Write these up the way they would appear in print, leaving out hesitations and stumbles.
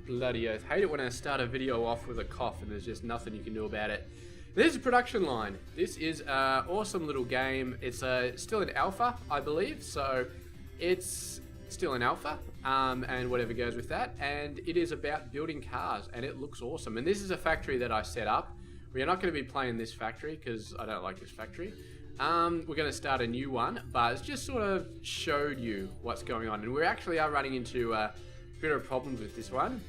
Bloody oath. Hate it when I start a video off with a cough and there's just nothing you can do about it. This is production line. This is an awesome little game. It's still in alpha, I believe, so it's still in alpha, and whatever goes with that. And it is about building cars, and it looks awesome. And this is a factory that I set up. We're not going to be playing this factory because I don't like this factory. We're going to start a new one, but it's just sort of showed you what's going on. And we actually are running into a bit of problems with this one.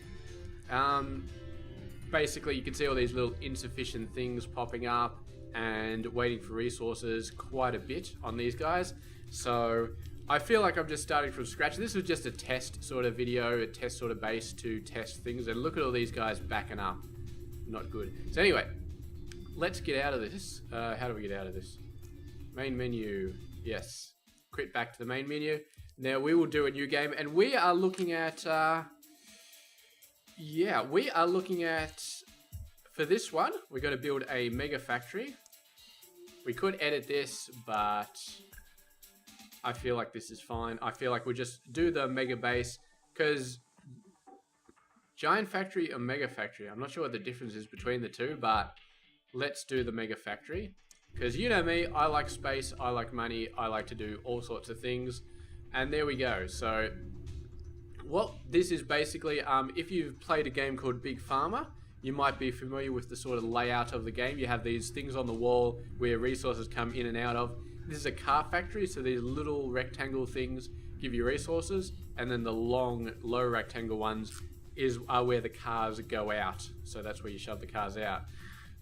Basically, you can see all these little insufficient things popping up and waiting for resources quite a bit on these guys. So I feel like I'm just starting from scratch. This was just a test sort of video, a test sort of base to test things. And look at all these guys backing up. Not good. So anyway, let's get out of this. How do we get out of this? Main menu. Yes. Quit back to the main menu. Now we will do a new game. And we are looking at... yeah, we are looking at, for this one, we're going to build a mega factory. We could edit this, but I feel like this is fine. I feel like we'll just do the mega base, because giant factory or mega factory, I'm not sure what the difference is between the two, but let's do the mega factory. Because you know me, I like space, I like money, I like to do all sorts of things. And there we go. So what this is basically, if you've played a game called Big Pharma, you might be familiar with the sort of layout of the game. You have these things on the wall where resources come in and out of. This is a car factory, so these little rectangle things give you resources, and then the long, low rectangle ones are where the cars go out. So that's where you shove the cars out.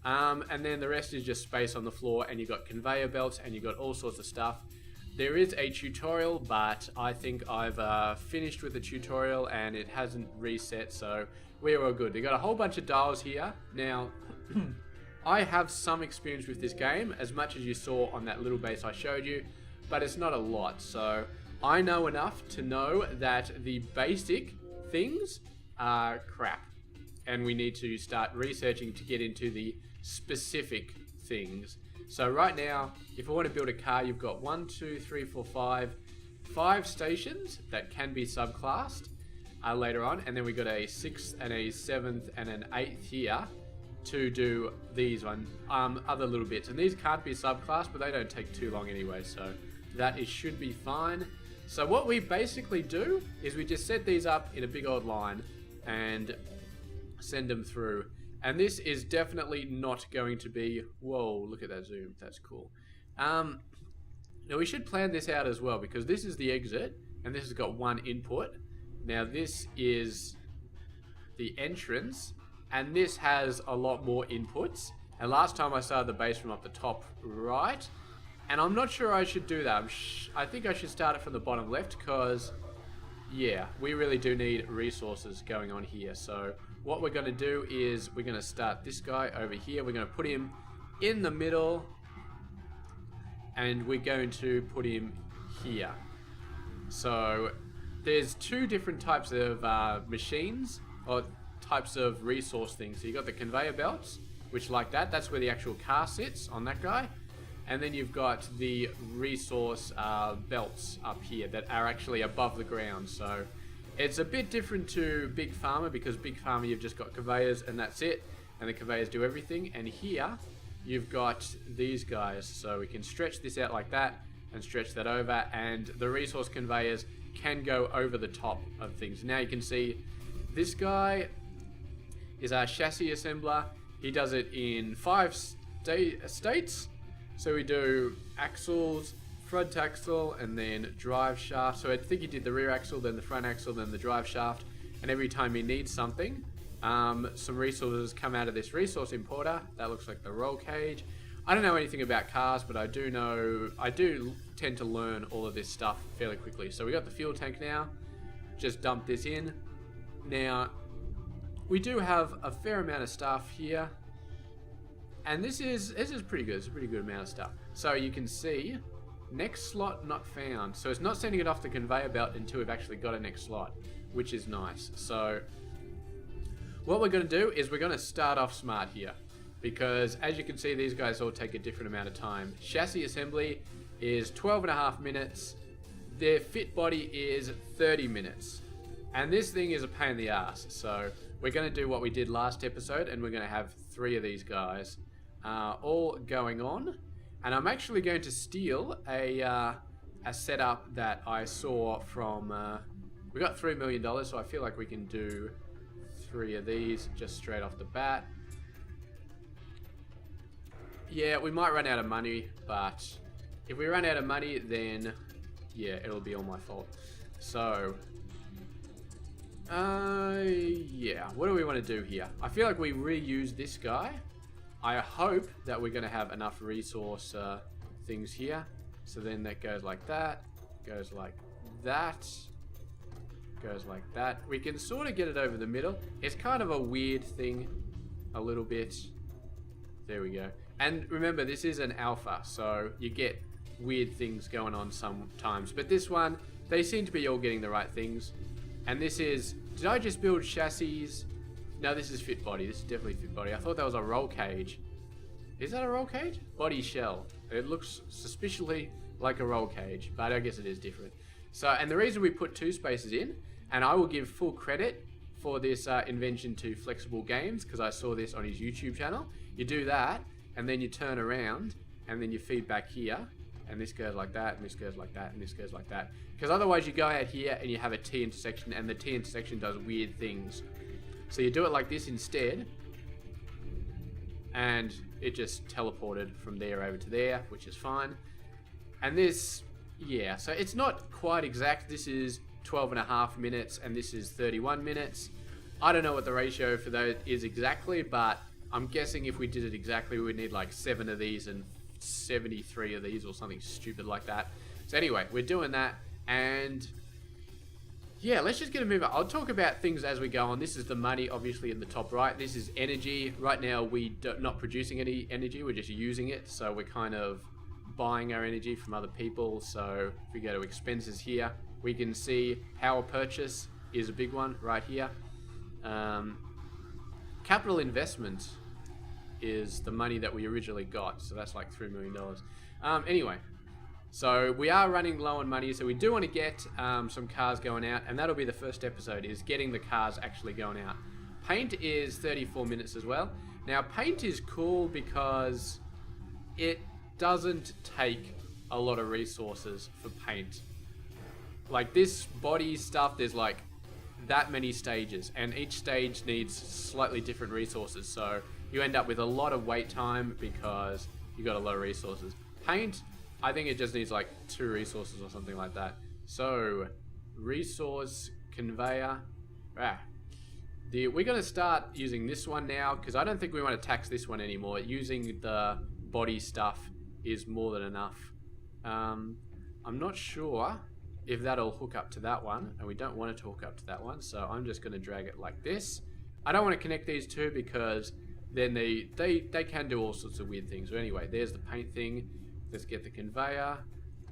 And then the rest is just space on the floor, and you've got conveyor belts, and you've got all sorts of stuff. There is a tutorial, but I think I've finished with the tutorial and it hasn't reset, so we're all good. They've got a whole bunch of dials here. Now, I have some experience with this game, as much as you saw on that little base I showed you, but it's not a lot. So I know enough to know that the basic things are crap, and we need to start researching to get into the specific things. So right now, if I want to build a car, you've got 5 stations that can be subclassed later on, and then we've got a 6th and a 7th and an 8th here to do these other little bits. And these can't be subclassed, but they don't take too long anyway, so that should be fine. So what we basically do is we just set these up in a big old line and send them through. And this is definitely not going to be... Whoa, look at that zoom. That's cool. Now, we should plan this out as well, because this is the exit, and this has got one input. Now, this is the entrance, and this has a lot more inputs. And last time I started the base from up the top right, and I'm not sure I should do that. I think I should start it from the bottom left, because, yeah, we really do need resources going on here. So what we're going to do is we're going to start this guy over here. We're going to put him in the middle, and we're going to put him here. So there's two different types of machines, or types of resource things. So you've got the conveyor belts, which like that's where the actual car sits, on that guy. And then you've got the resource belts up here that are actually above the ground. So it's a bit different to Big Pharma, because Big Pharma you've just got conveyors and that's it, and the conveyors do everything. And here you've got these guys, so we can stretch this out like that and stretch that over, and the resource conveyors can go over the top of things. Now you can see this guy is our chassis assembler. He does it in 5 states. So we do axles, front axle, and then drive shaft. So I think he did the rear axle, then the front axle, then the drive shaft. And every time he needs something, some resources come out of this resource importer. That looks like the roll cage. I don't know anything about cars, but I do tend to learn all of this stuff fairly quickly. So we got the fuel tank now. Just dump this in. Now, we do have a fair amount of stuff here. And this is pretty good. It's a pretty good amount of stuff. So you can see, next slot not found. So it's not sending it off the conveyor belt until we've actually got a next slot, which is nice. So what we're going to do is we're going to start off smart here, because as you can see, these guys all take a different amount of time. Chassis assembly is 12.5 minutes. Their fit body is 30 minutes. And this thing is a pain in the ass. So we're going to do what we did last episode, and we're going to have 3 of these guys all going on. And I'm actually going to steal a setup that I saw from... we got $3 million, so I feel like we can do 3 of these just straight off the bat. Yeah, we might run out of money, but if we run out of money, then yeah, it'll be all my fault. So, yeah, what do we want to do here? I feel like we reuse this guy. I hope that we're going to have enough resource things here. So then that goes like that, goes like that, goes like that. We can sort of get it over the middle. It's kind of a weird thing, a little bit. There we go. And remember, this is an alpha, so you get weird things going on sometimes. But this one, they seem to be all getting the right things. And this is... Did I just build chassis? No, this is fit body. This is definitely fit body. I thought that was a roll cage. Is that a roll cage? Body shell. It looks suspiciously like a roll cage, but I guess it is different. So, and the reason we put 2 spaces in, and I will give full credit for this invention to Flexible Games, because I saw this on his YouTube channel. You do that, and then you turn around, and then you feed back here, and this goes like that, and this goes like that, and this goes like that. Because otherwise you go out here and you have a T intersection, and the T intersection does weird things. So you do it like this instead, and it just teleported from there over to there, which is fine. And this, yeah, so it's not quite exact. This is 12.5 minutes, and this is 31 minutes. I don't know what the ratio for those is exactly, but I'm guessing if we did it exactly, we would need like 7 of these and 73 of these or something stupid like that. So anyway, we're doing that, and yeah, let's just get a move. I'll talk about things as we go on. This is the money, obviously, in the top right. This is energy. Right now, we're not producing any energy. We're just using it. So we're kind of buying our energy from other people. So if we go to expenses here, we can see power purchase is a big one right here. Capital investment is the money that we originally got. So that's like $3 million. Anyway. So we are running low on money, so we do want to get some cars going out, and that'll be the first episode, is getting the cars actually going out. Paint is 34 minutes as well. Now, paint is cool because it doesn't take a lot of resources for paint. Like this body stuff, there's like that many stages, and each stage needs slightly different resources, so you end up with a lot of wait time because you got a lot of resources. Paint, I think it just needs like 2 resources or something like that. So, resource conveyor. We're going to start using this one now, because I don't think we want to tax this one anymore. Using the body stuff is more than enough. I'm not sure if that'll hook up to that one, and we don't want it to hook up to that one, so I'm just going to drag it like this. I don't want to connect these 2 because then they can do all sorts of weird things. So anyway, there's the paint thing. Let's get the conveyor.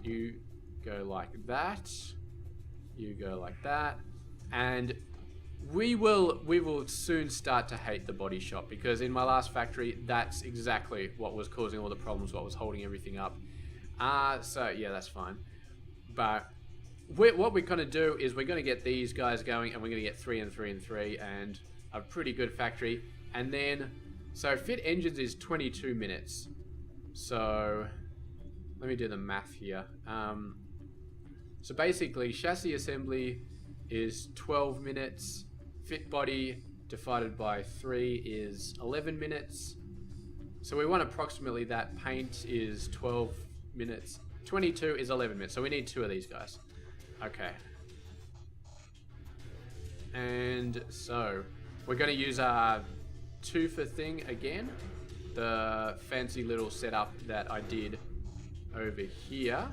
You go like that. You go like that. And we will soon start to hate the body shop, because in my last factory, that's exactly what was causing all the problems, what was holding everything up. So yeah, that's fine. But what we're going to do is we're going to get these guys going, and we're going to get 3 and 3 and 3 and a pretty good factory. And then, so fit engines is 22 minutes. So... let me do the math here. So basically, chassis assembly is 12 minutes. Fit body divided by 3 is 11 minutes. So we want approximately that. Paint is 12 minutes. 22 is 11 minutes. So we need 2 of these guys. Okay. And so we're going to use our 2 for thing again. The fancy little setup that I did over here.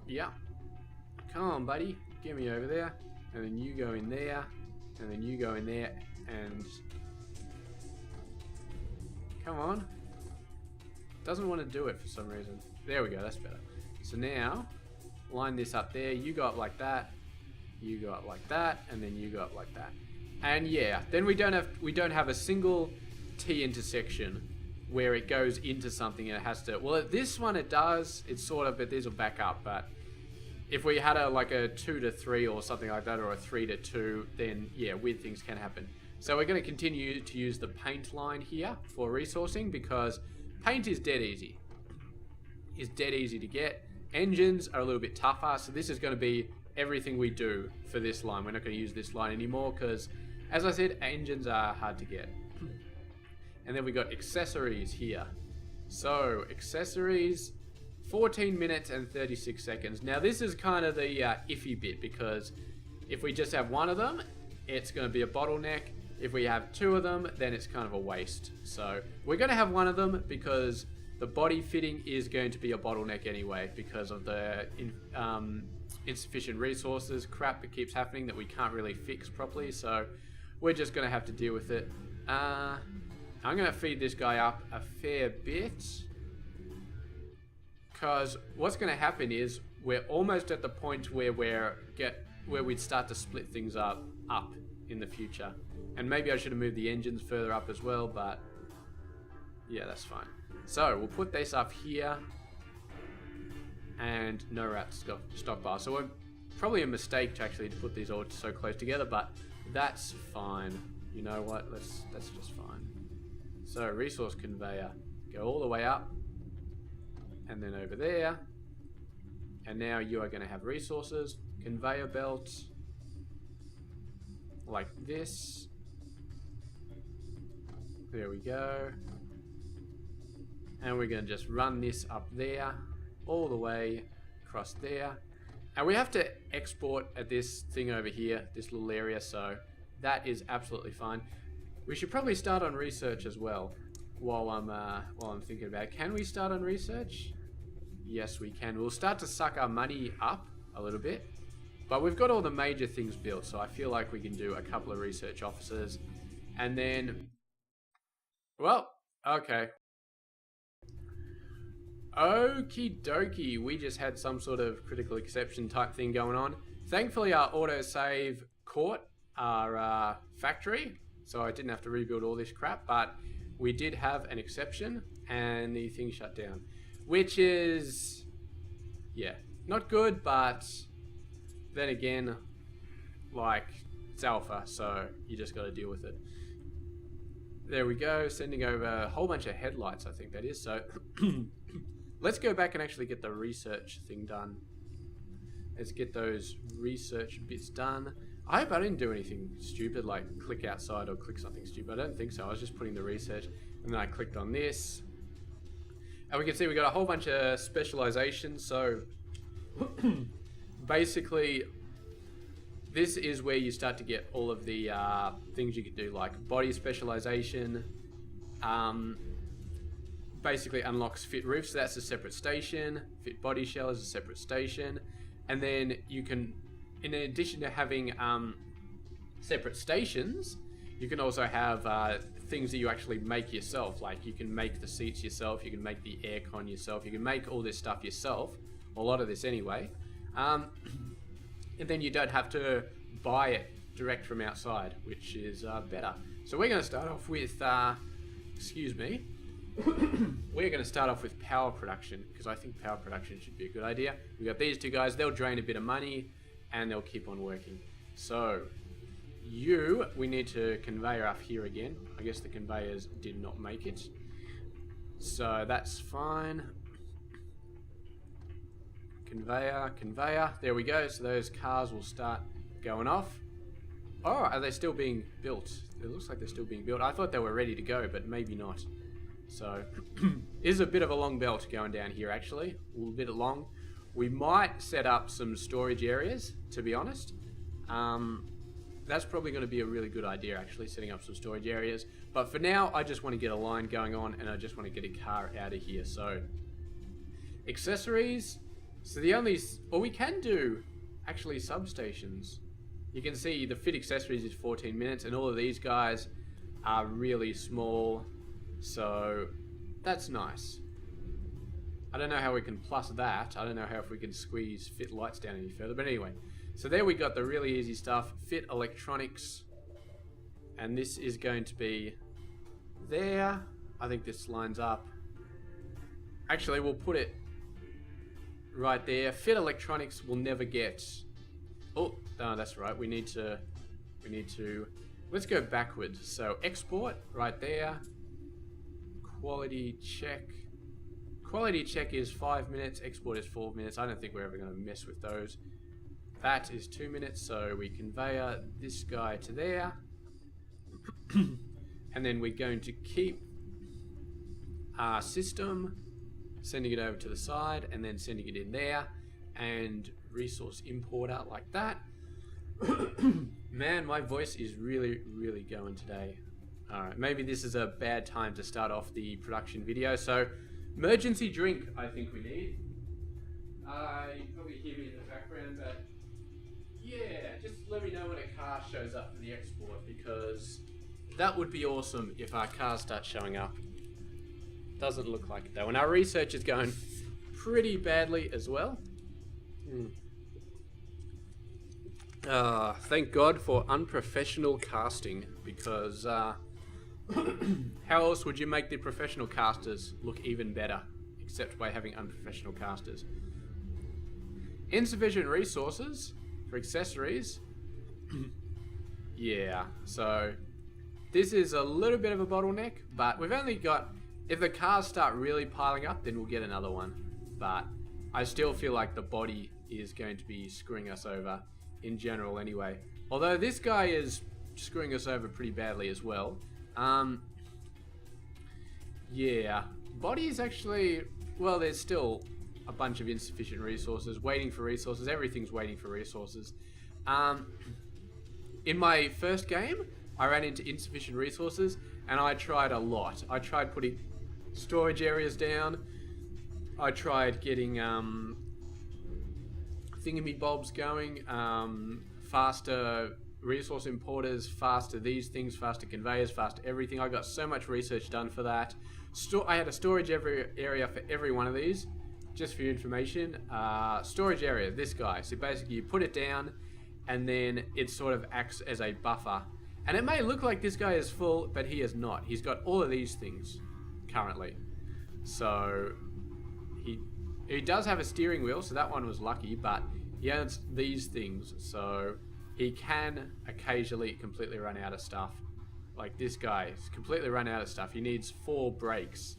Yeah. Come on, buddy. Get me over there. And then you go in there. And then you go in there. And... come on. Doesn't want to do it for some reason. There we go. That's better. So now, line this up there. You go up like that. You go up like that. And then you go up like that. And yeah, then we don't have a single T intersection where it goes into something and it has to... well, this one it does. It's sort of... but these will back up. But if we had like a 2 to 3 or something like that, or a 3 to 2, then yeah, weird things can happen. So we're going to continue to use the paint line here for resourcing, because paint is dead easy. It's dead easy to get. Engines are a little bit tougher, so this is going to be everything we do for this line. We're not going to use this line anymore because, as I said, engines are hard to get. And then we got accessories here. So accessories, 14 minutes and 36 seconds. Now this is kind of the iffy bit, because if we just have one of them, it's going to be a bottleneck. If we have two of them, then it's kind of a waste. So we're going to have one of them because the body fitting is going to be a bottleneck anyway, because of the insufficient resources crap that keeps happening that we can't really fix properly. So we're just going to have to deal with it. I'm going to feed this guy up a fair bit, because what's going to happen is we're almost at the point where we'd start to split things up in the future. And maybe I should have moved the engines further up as well, but yeah, that's fine. So we'll put this up here, and no rat stockpile. So we're probably a mistake to actually put these all so close together, but that's fine. You know what? That's just fine. So resource conveyor, go all the way up, and then over there. And now you are going to have resources, conveyor belt, like this. There we go. And we're going to just run this up there, all the way across there. And we have to export at this thing over here, this little area, so that is absolutely fine. We should probably start on research as well, while I'm thinking about it. Can we start on research? Yes, we can. We'll start to suck our money up a little bit, but we've got all the major things built, so I feel like we can do a couple of research officers, and then, well, okay. Okie dokie, we just had some sort of critical exception type thing going on. Thankfully, our autosave caught our factory, so I didn't have to rebuild all this crap, but we did have an exception, and the thing shut down. Which is, yeah, not good, but then again, like, it's alpha, so you just got to deal with it. There we go, sending over a whole bunch of headlights, I think that is. So let's go back and actually get the research thing done. Let's get those research bits done. I hope I didn't do anything stupid, like click outside or click something stupid. I don't think so. I was just putting the research, and then I clicked on this. And we can see we got a whole bunch of specialization. So basically, this is where you start to get all of the things you can do, like body specialization. Basically unlocks fit roof, so that's a separate station. Fit body shell is a separate station. And then you can, in addition to having separate stations, you can also have things that you actually make yourself. Like you can make the seats yourself, you can make the aircon yourself, you can make all this stuff yourself, a lot of this anyway. And then you don't have to buy it direct from outside, which is better. So we're going to start off with, excuse me, we're going to start off with power production, because I think power production should be a good idea. We've got these two guys, they'll drain a bit of money, and they'll keep on working. So we need to conveyor up here again. I guess the conveyors did not make it, so that's fine. Conveyor, there we go. So those cars will start going off. Oh, are they still being built? It looks like they're still being built. I thought they were ready to go, but maybe not. So it is a bit of a long belt going down here, actually, a little bit long. We might set up some storage areas, to be honest. That's probably going to be a really good idea, actually, setting up some storage areas. But for now, I just want to get a line going on, and I just want to get a car out of here. So accessories. So we can do actually substations. You can see the fit accessories is 14 minutes, and all of these guys are really small. So that's nice. I don't know how we can plus that. I don't know how if we can squeeze fit lights down any further. But anyway, so there we got the really easy stuff. Fit electronics. And this is going to be there. I think this lines up. Actually, we'll put it right there. Fit electronics will never get... Oh, no, that's right. We need to... Let's go backwards. So export right there. Quality check. Quality check is 5 minutes. Export is 4 minutes. I don't think we're ever going to mess with those. That is 2 minutes. So we conveyor this guy to there. And then we're going to keep our system, sending it over to the side, and then sending it in there. And resource importer like that. Man, my voice is really, really going today. Alright, maybe this is a bad time to start off the production video. So, emergency drink, I think we need. You probably hear me in the background, but yeah, just let me know when a car shows up for the export, because that would be awesome if our cars start showing up. Doesn't look like it though, and our research is going pretty badly as well. Thank God for unprofessional casting, because how else would you make the professional casters look even better, except by having unprofessional casters? Insufficient resources for accessories. Yeah, so this is a little bit of a bottleneck, but we've only got... If the cars start really piling up, then we'll get another one. But I still feel like the body is going to be screwing us over in general anyway. Although this guy is screwing us over pretty badly as well. Yeah, body is actually, well, there's still a bunch of insufficient resources, waiting for resources, everything's waiting for resources. In my first game, I ran into insufficient resources, and I tried a lot. I tried putting storage areas down, I tried getting thingamybobs going, faster resource importers, faster these things, faster conveyors, faster everything. I got so much research done for that. I had a storage area for every one of these, just for your information. Storage area, this guy. So basically you put it down and then it sort of acts as a buffer. And it may look like this guy is full, but he is not. He's got all of these things currently. So he does have a steering wheel, so that one was lucky, but he has these things, so he can occasionally completely run out of stuff. Like this guy is completely run out of stuff. He needs 4 brakes.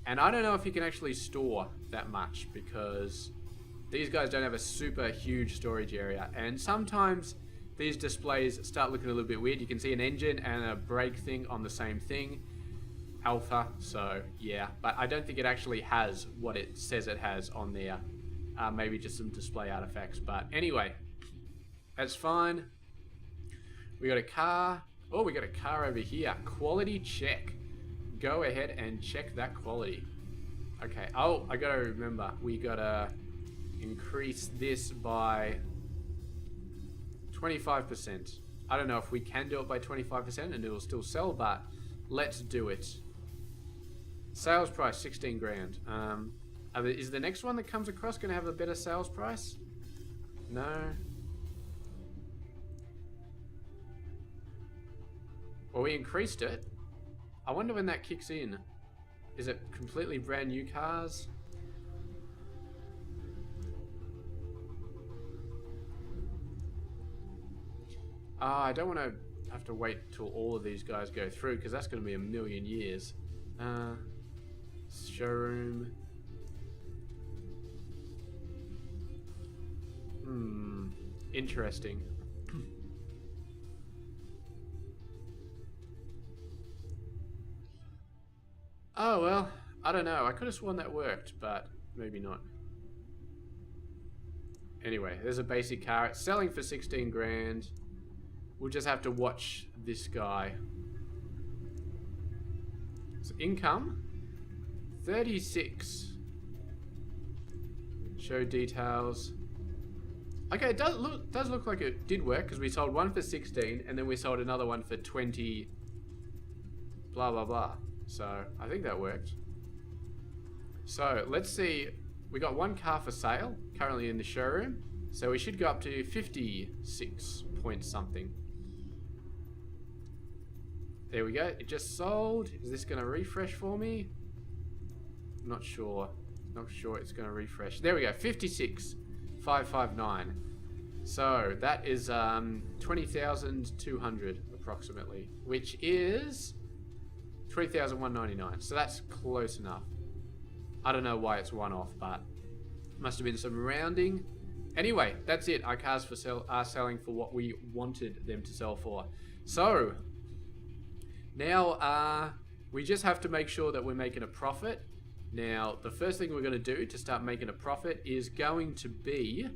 And I don't know if he can actually store that much, because these guys don't have a super huge storage area. And sometimes these displays start looking a little bit weird. You can see an engine and a brake thing on the same thing. Alpha, so yeah, but I don't think it actually has what it says it has on there. Maybe just some display artifacts, but anyway, that's fine. We got a car. Oh, we got a car over here. Quality check. Go ahead and check that quality. Okay, oh, I gotta remember, we gotta increase this by 25%. I don't know if we can do it by 25% and it will still sell, but let's do it. Sales price 16 grand. Is the next one that comes across going to have a better sales price? No. Well, we increased it. I wonder when that kicks in. Is it completely brand new cars? I don't want to have to wait till all of these guys go through, because that's going to be a million years. Showroom. Interesting. Oh, well, I don't know. I could have sworn that worked, but maybe not. Anyway, there's a basic car. It's selling for 16 grand. We'll just have to watch this guy. So income, 36. Show details. Okay, it does look like it did work, because we sold one for 16 and then we sold another one for 20. Blah blah blah. So I think that worked. So let's see. We got one car for sale currently in the showroom, so we should go up to 56 point something. There we go. It just sold. Is this going to refresh for me? Not sure. Not sure it's going to refresh. There we go. 56,559. So that is 20,200 approximately, which is 20,199. So that's close enough. I don't know why it's one off, but must have been some rounding. Anyway, that's it. Our cars are selling for what we wanted them to sell for. So now we just have to make sure that we're making a profit. Now, the first thing we're going to do to start making a profit is going to be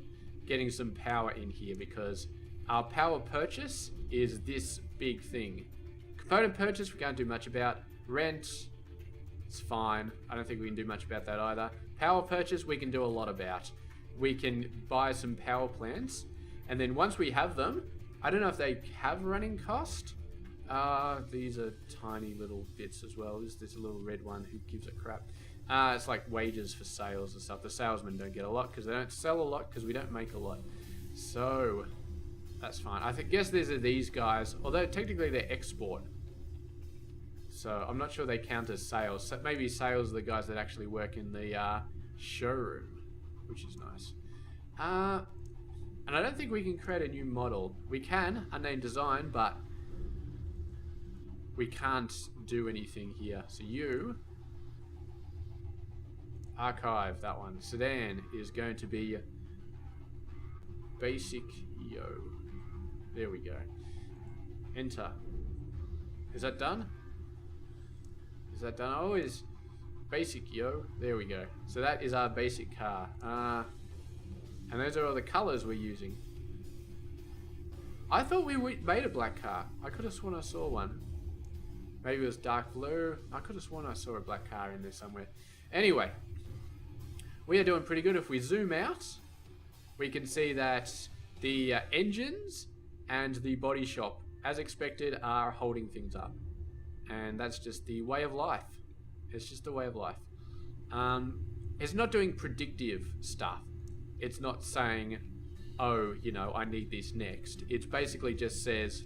getting some power in here, because our power purchase is this big thing. Component purchase we can't do much about. Rent, it's fine. I don't think we can do much about that either. Power purchase we can do a lot about. We can buy some power plants, and then once we have them, I don't know if they have running cost. These are tiny little bits as well. There's this little red one, who gives a crap. It's like wages for sales and stuff. The salesmen don't get a lot because they don't sell a lot because we don't make a lot. So that's fine. I guess these are these guys, although technically they're export. So I'm not sure they count as sales. So maybe sales are the guys that actually work in the showroom, which is nice. And I don't think we can create a new model. We can, unnamed design, but we can't do anything here. So you archive that one. Sedan is going to be basic yo. There we go. Enter. Is that done? Is that done? Oh, is basic yo. There we go. So that is our basic car. And those are all the colors we're using. I thought we made a black car. I could have sworn I saw one. Maybe it was dark blue. I could have sworn I saw a black car in there somewhere. Anyway, we are doing pretty good. If we zoom out, we can see that the engines and the body shop, as expected, are holding things up. And that's just the way of life. It's just the way of life. It's not doing predictive stuff. It's not saying, oh, you know, I need this next. It basically just says,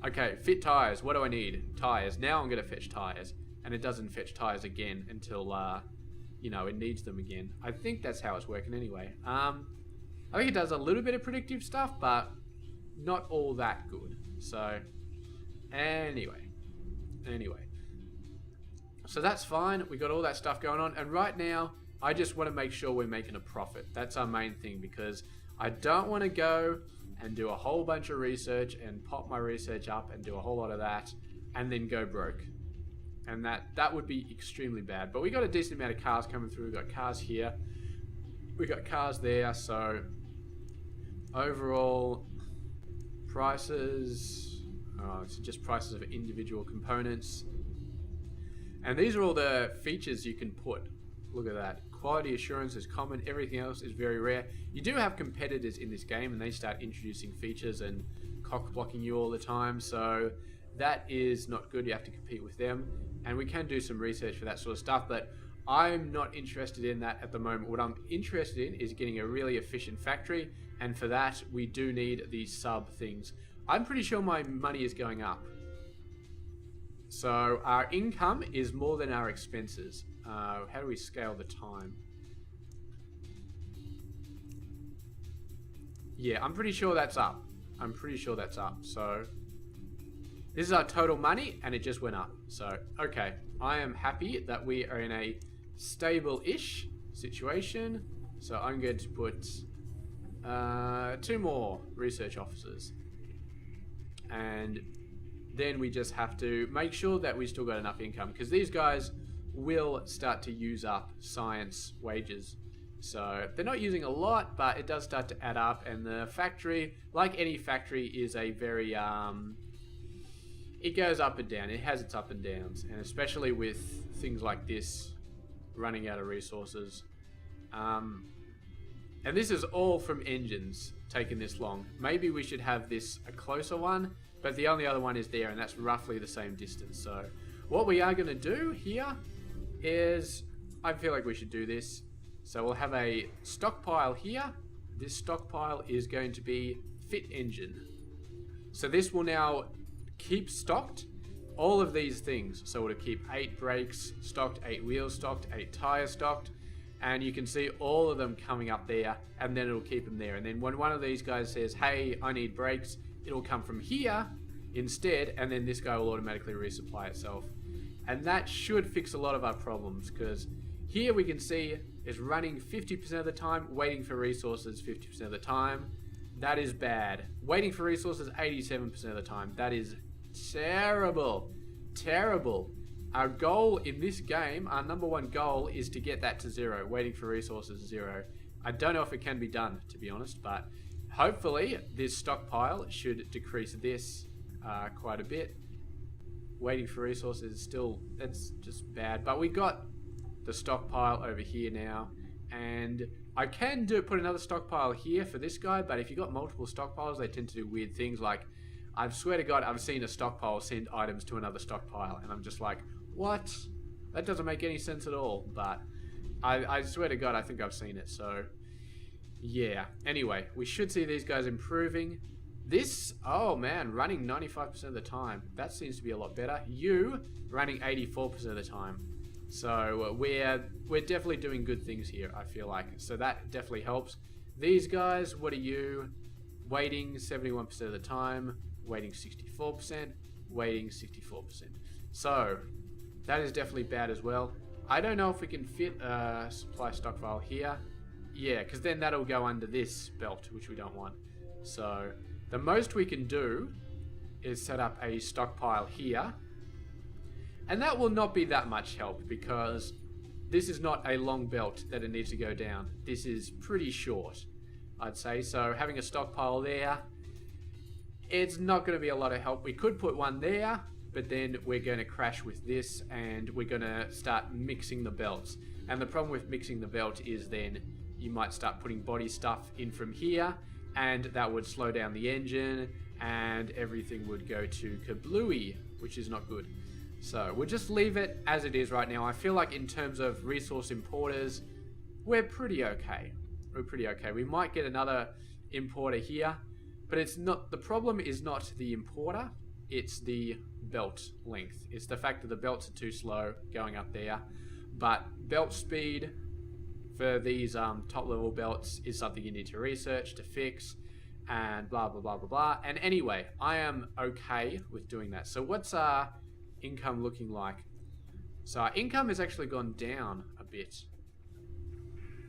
okay, fit tires. What do I need? Tires. Now I'm going to fetch tires. And it doesn't fetch tires again until, you know, it needs them again. I think that's how it's working anyway. I think it does a little bit of predictive stuff, but not all that good. So, anyway. So that's fine. We got all that stuff going on. And right now, I just want to make sure we're making a profit. That's our main thing, because I don't want to go and do a whole bunch of research and pop my research up and do a whole lot of that and then go broke. And that would be extremely bad. But we got a decent amount of cars coming through. We've got cars here. We got cars there. So overall prices, it's just prices of individual components. And these are all the features you can put. Look at that. Quality assurance is common. Everything else is very rare. You do have competitors in this game, and they start introducing features and cock blocking you all the time. So that is not good. You have to compete with them. And we can do some research for that sort of stuff, but I'm not interested in that at the moment. What I'm interested in is getting a really efficient factory, and for that we do need these sub things. I'm pretty sure my money is going up. So our income is more than our expenses. How do we scale the time? Yeah, I'm pretty sure that's up. So this is our total money, and it just went up. So, okay. I am happy that we are in a stable-ish situation. So I'm going to put 2 more research officers. And then we just have to make sure that we still got enough income, because these guys will start to use up science wages. So they're not using a lot, but it does start to add up. And the factory, like any factory, is a very it goes up and down. It has its up and downs, and especially with things like this running out of resources. And this is all from engines taking this long. Maybe we should have this a closer one, but the only other one is there, and that's roughly the same distance. So what we are going to do here is, I feel like we should do this. So we'll have a stockpile here. This stockpile is going to be fit engine. So this will now keep stocked all of these things. So it'll keep 8 brakes stocked, 8 wheels stocked, 8 tires stocked. and you can see all of them coming up there, and then it'll keep them there. And then when one of these guys says, hey, I need brakes, it'll come from here instead, and then this guy will automatically resupply itself. And that should fix a lot of our problems, because here we can see it's running 50% of the time, waiting for resources 50% of the time. That is bad. Waiting for resources 87% of the time. That is terrible. Terrible. Our goal in this game, our number one goal, is to get that to 0. Waiting for resources 0. I don't know if it can be done, to be honest, but hopefully this stockpile should decrease this quite a bit. Waiting for resources is still, that's just bad. But we got the stockpile over here now, and I can put another stockpile here for this guy, but if you got multiple stockpiles, they tend to do weird things. Like, I swear to God, I've seen a stockpile send items to another stockpile, and I'm just like, what? That doesn't make any sense at all. But I swear to God, I think I've seen it. So yeah, anyway, we should see these guys improving. This, oh man, running 95% of the time, that seems to be a lot better. You running 84% of the time. So we're definitely doing good things here, I feel like. So that definitely helps. These guys, what are you? Waiting 71% of the time, waiting 64%, waiting 64%. So that is definitely bad as well. I don't know if we can fit a supply stockpile here. Yeah, because then that'll go under this belt, which we don't want. So the most we can do is set up a stockpile here. And that will not be that much help, because this is not a long belt that it needs to go down. This is pretty short, I'd say. So having a stockpile there, it's not going to be a lot of help. We could put one there, but then we're going to crash with this, and we're going to start mixing the belts. And the problem with mixing the belt is then you might start putting body stuff in from here, and that would slow down the engine, and everything would go to kablooey, which is not good. So we'll just leave it as it is right now. I feel like in terms of resource importers, we're pretty okay. We're pretty okay. We might get another importer here, but it's not, the problem is not the importer, it's the belt length. It's the fact that the belts are too slow going up there. But belt speed for these top level belts is something you need to research to fix, and blah blah blah blah blah. And anyway, I am okay with doing that. So what's our income looking like? So our income has actually gone down a bit.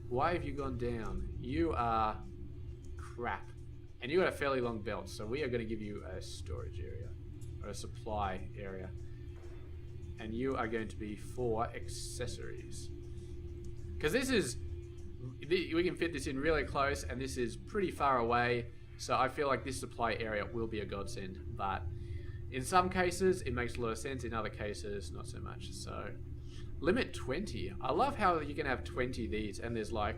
Why have you gone down? You are crap. And you got a fairly long belt, so we are going to give you a storage area, or a supply area. And you are going to be for accessories. Because this is, we can fit this in really close, and this is pretty far away, so I feel like this supply area will be a godsend. But in some cases, it makes a lot of sense. In other cases, not so much. So, limit 20. I love how you can have 20 of these, and there's like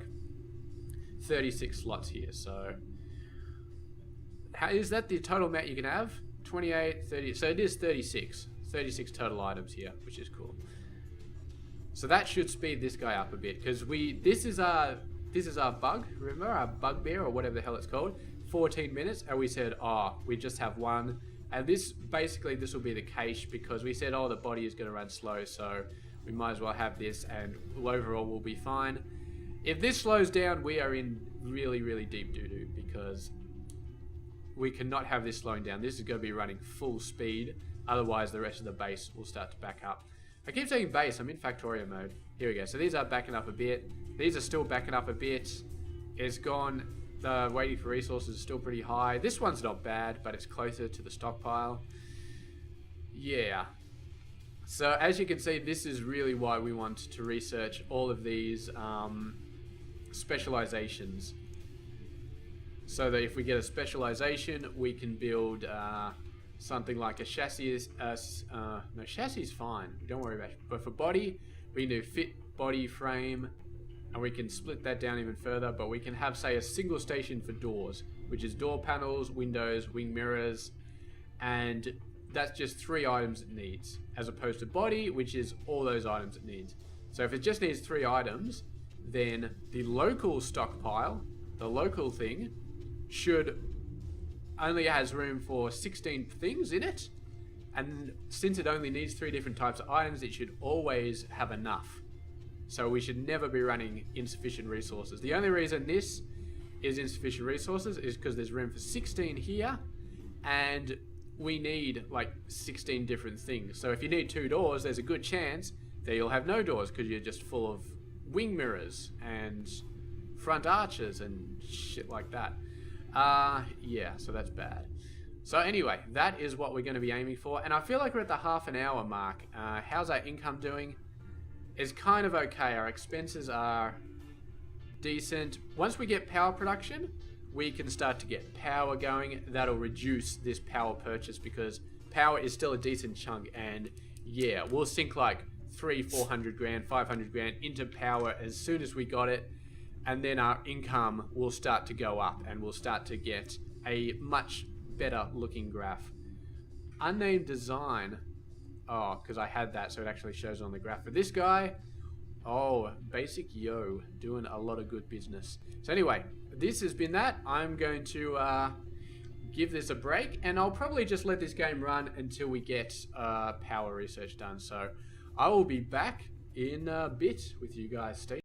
36 slots here. So, how is that the total amount you can have? 28, 30. So it is 36. 36 total items here, which is cool. So that should speed this guy up a bit, because this is our bug. Remember our bugbear, or whatever the hell it's called? 14 minutes, and we said, oh, we just have one. And this, basically, this will be the case, because we said, oh, the body is going to run slow, so we might as well have this, and overall we'll be fine. If this slows down, we are in really, really deep doo-doo, because we cannot have this slowing down. This is going to be running full speed, otherwise the rest of the base will start to back up. I keep saying base, I'm in Factorio mode. Here we go. So these are backing up a bit. These are still backing up a bit. It's gone. The waiting for resources is still pretty high. This one's not bad, but it's closer to the stockpile. Yeah. So as you can see, this is really why we want to research all of these specializations. So that if we get a specialization, we can build something like a chassis. No, chassis is fine. Don't worry about it. But for body, we can do fit body frame, and we can split that down even further. But we can have, say, a single station for doors, which is door panels, windows, wing mirrors, and that's just 3 items it needs, as opposed to body, which is all those items it needs. So if it just needs 3 items, then the local stockpile, the local thing, should only has room for 16 things in it, and since it only needs 3 different types of items, it should always have enough. So we should never be running insufficient resources. The only reason this is insufficient resources is because there's room for 16 here, and we need like 16 different things. So if you need 2 doors, there's a good chance that you'll have no doors because you're just full of wing mirrors and front arches and shit like that. Yeah, so that's bad. So anyway, that is what we're going to be aiming for, and I feel like we're at the half an hour mark. How's our income doing? It's kind of okay. Our expenses are decent. Once we get power production, we can start to get power going. That'll reduce this power purchase because power is still a decent chunk, and yeah, we'll sink like 300-400 grand, 500 grand into power as soon as we got it, and then our income will start to go up and we'll start to get a much better looking graph. Unnamed design. Oh, because I had that so it actually shows on the graph. But this guy, oh, basic yo, doing a lot of good business. So anyway, this has been that. I'm going to give this a break, and I'll probably just let this game run until we get power research done. So I will be back in a bit with you guys. Stay